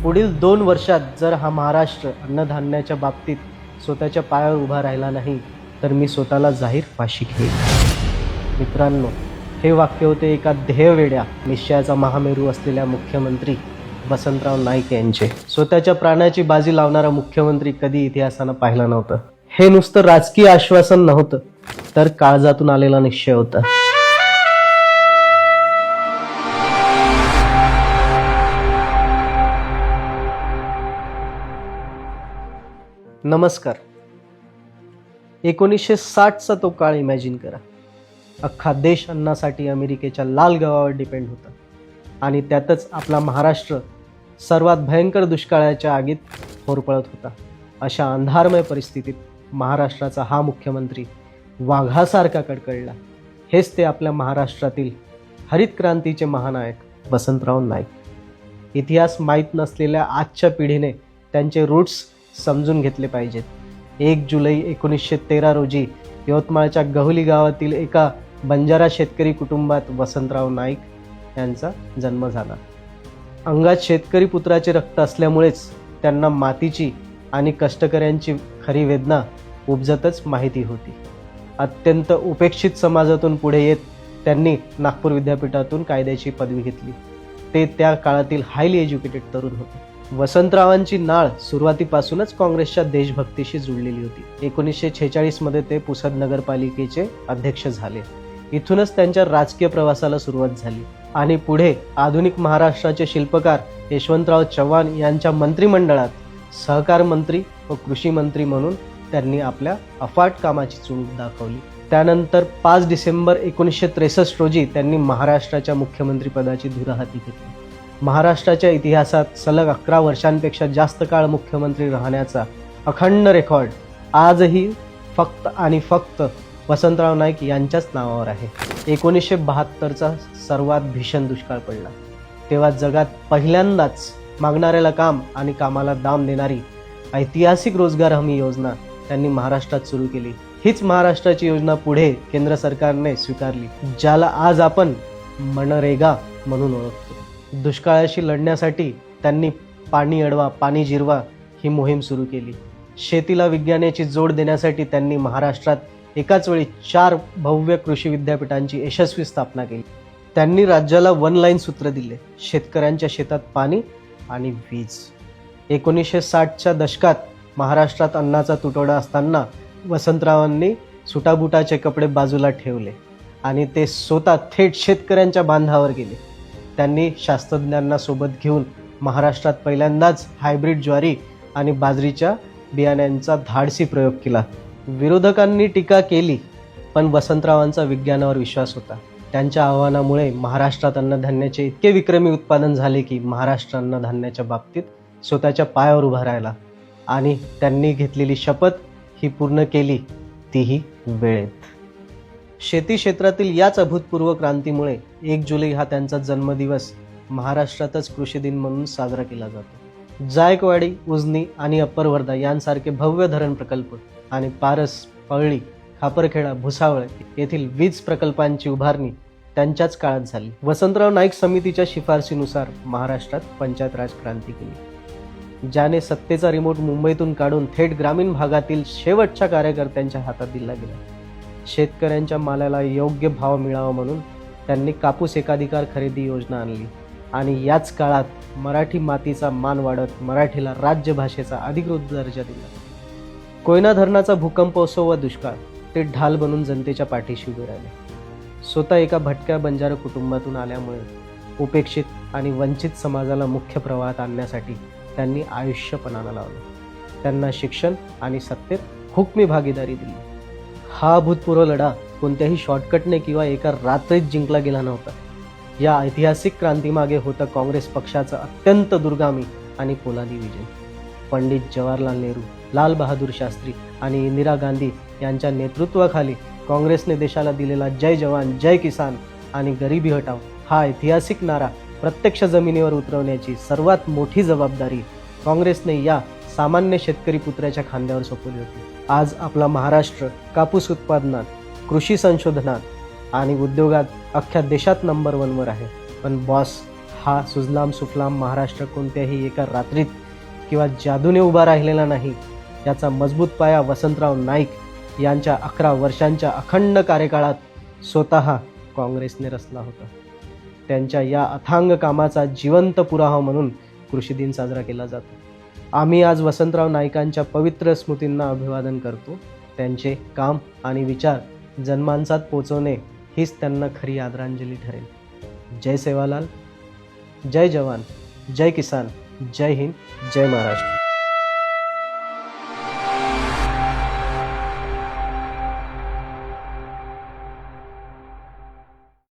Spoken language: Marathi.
पुढील 2 वर्षात जर हा महाराष्ट्र अन्नधान्याच्या बाबतीत स्वतःच्या पायावर उभा राहिला नाही तर मी स्वतःला जाहीर फाशी घेईन. मित्रांनो, हे वाक्य होते एका ध्येयवेड्या निश्चयाचा महामेरू असलेल्या मुख्यमंत्री वसंतराव नाईक यांचे. स्वतःच्या प्राणाची बाजी लावणारा मुख्यमंत्री कधी इतिहासानं पाहिला नव्हतं. हे नुसतं राजकीय आश्वासन नव्हतं, तर काळजातून आलेला निश्चय होता. नमस्कार. 1960चा तो काळ इमॅजिन करा. अख्खा देश अन्नासाठी अमेरिकेच्या लाल गव्हावर डिपेंड होता आणि त्यातच आपला महाराष्ट्र सर्वात भयंकर दुष्काळाच्या आगीत होरपळत होता. अशा अंधारमय परिस्थितीत महाराष्ट्राचा हा मुख्यमंत्री वाघासारखा कडकडला. हेच ते आपल्या महाराष्ट्रातील हरित क्रांतीचे महानायक वसंतराव नाईक. इतिहास माहीत नसलेल्या आजच्या पिढीने त्यांचे रूट्स समजून घेतले पाहिजेत. 1 जुलै 1913 रोजी यवतमाळच्या गहुली गावातील एका बंजारा शेतकरी कुटुंबात वसंतराव नाईक यांचा जन्म झाला. अंगात शेतकरी पुत्राचे रक्त असल्यामुळेच त्यांना मातीची आणि कष्टकऱ्यांची खरी वेदना उपजतच माहिती होती. अत्यंत उपेक्षित समाजातून पुढे येत त्यांनी नागपूर विद्यापीठातून कायद्याची पदवी घेतली. ते त्या काळातील हायली एज्युकेटेड तरुण होते. वसंतरावांची नाळ सुरुवातीपासूनच काँग्रेसच्या देशभक्तीशी जुळलेली होती. 1946 मध्ये ते पुसद नगरपालिकेचे अध्यक्ष झाले. इथूनच त्यांच्या राजकीय प्रवासाला सुरुवात झाली आणि पुढे आधुनिक महाराष्ट्राचे शिल्पकार यशवंतराव चव्हाण यांच्या मंत्रिमंडळात सहकार मंत्री व कृषी मंत्री म्हणून त्यांनी आपल्या अफाट कामाची चुणूक दाखवली. त्यानंतर 5 डिसेंबर 1963 रोजी त्यांनी महाराष्ट्राच्या मुख्यमंत्रीपदाची धुरा हाती घेतली. महाराष्ट्राच्या इतिहासात सलग 11 वर्षांपेक्षा जास्त काळ मुख्यमंत्री राहण्याचा अखंड रेकॉर्ड आजही फक्त आणि फक्त वसंतराव नाईक यांच्याच नावावर आहे. 1972चा सर्वात भीषण दुष्काळ पडला. तेव्हा जगात पहिल्यांदाच मागणाऱ्याला काम आणि कामाला दाम देणारी ऐतिहासिक रोजगार हमी योजना त्यांनी महाराष्ट्रात सुरू केली. हीच महाराष्ट्राची योजना पुढे केंद्र सरकारने स्वीकारली, ज्याला आज आपण मनरेगा म्हणून ओळखतो. दुष्काळाशी लढण्यासाठी त्यांनी पाणी अडवा पाणी जिरवा ही मोहीम सुरू केली. शेतीला विज्ञानाची जोड देण्यासाठी त्यांनी महाराष्ट्रात एकाच वेळी 4 भव्य कृषी विद्यापीठांची यशस्वी स्थापना केली. त्यांनी राज्याला 1 लाईन सूत्र दिले: शेतकऱ्यांच्या शेतात पाणी आणि वीज. 1960च्या दशकात महाराष्ट्रात अन्नाचा तुटवडा असताना वसंतरावांनी सुटाबुटाचे कपडे बाजूला ठेवले आणि ते स्वतः थेट शेतकऱ्यांच्या बांधावर गेले. त्यांनी शास्त्रज्ञांना सोबत घेऊन महाराष्ट्रात पहिल्यांदाच हायब्रिड ज्वारी आणि बाजरीच्या बियाण्यांचा धाडसी प्रयोग केला. विरोधकांनी टीका केली, पण वसंतरावांचा विज्ञानावर विश्वास होता. त्यांच्या आव्हानामुळे महाराष्ट्रात अन्नधान्याचे इतके विक्रमी उत्पादन झाले की महाराष्ट्र अन्नधान्याच्या बाबतीत स्वतःच्या पायावर उभा राहिला आणि त्यांनी घेतलेली शपथ ही पूर्ण केली, तीही वेळेत. शेती क्षेत्रातील याच अभूतपूर्व क्रांतीमुळे 1 जुलै हा त्यांचा जन्मदिवस महाराष्ट्रातच कृषी दिन म्हणून साजरा केला जातो. जायकवाडी, उजनी आणि अप्पर वर्धा यांसारखे भव्य धरण प्रकल्प आणि पारस, पळळी, खापरखेडा, भुसावळ येथील वीज प्रकल्पांची उभारणी त्यांच्याच काळात झाली. वसंतराव नाईक समितीच्या शिफारशीनुसार महाराष्ट्रात पंचायत राज क्रांती केली, ज्याने सत्तेचा रिमोट मुंबईतून काढून थेट ग्रामीण भागातील शेवटच्या कार्यकर्त्यांच्या हातात दिला गेला. शेतकऱ्यांच्या मालाला योग्य भाव मिळावा म्हणून त्यांनी कापूस एकाधिकार खरेदी योजना आणली आणि याच काळात मराठी मातीचा मान वाढत मराठीला राज्यभाषेचा अधिकृत दर्जा दिला. कोयना धरणाचा भूकंप असो व दुष्काळ, ते ढाल बनून जनतेच्या पाठीशी उभे राहिले. स्वतः एका भटक्या बंजारा कुटुंबातून आल्यामुळे उपेक्षित आणि वंचित समाजाला मुख्य प्रवाहात आणण्यासाठी त्यांनी आयुष्य पणाला लावलं. त्यांना शिक्षण आणि सत्तेत हुकमी भागीदारी दिली. हा अभूतपूर्व लढा कोणत्याही शॉर्टकटने किंवा एका रात्रीत जिंकला गेला नव्हता. या ऐतिहासिक क्रांतीमागे होतं काँग्रेस पक्षाचं अत्यंत दुर्गामी आणि पोलादी विजय. पंडित जवाहरलाल नेहरू, लाल बहादूर शास्त्री आणि इंदिरा गांधी यांच्या नेतृत्वाखाली काँग्रेसने देशाला दिलेला जय जवान जय किसान आणि गरिबी हटाव हा ऐतिहासिक नारा प्रत्यक्ष जमिनीवर उतरवण्याची सर्वात मोठी जबाबदारी काँग्रेसने या सामान्य शेतकरी पुत्राच्या खांद्यावर सोपवली होती. आज आपला महाराष्ट्र कापूस उत्पादनात, कृषी संशोधनात आणि उद्योगात अख्ख्या देशात नंबर 1वर आहे. पण बॉस, हा सुजलाम सुफलाम महाराष्ट्र कोणत्याही एका रात्रीत किंवा जादूने उभा राहिलेला नाही. याचा मजबूत पाया वसंतराव नाईक यांच्या 11 वर्षांच्या अखंड कार्यकाळात स्वतः काँग्रेसने रचला होता. त्यांच्या या अथांग कामाचा जिवंत पुरावा म्हणून कृषी दिन साजरा केला जातो. आम्ही आज वसंतराव नाईकांच्या पवित्र स्मृतींना अभिवादन करतो. त्यांचे काम आणि विचार जनमानसात पोचवणे हीच त्यांना खरी आदरांजली ठरेल. जय सेवालाल, जय जवान, जय किसान, जय हिंद, जय महाराष्ट्र.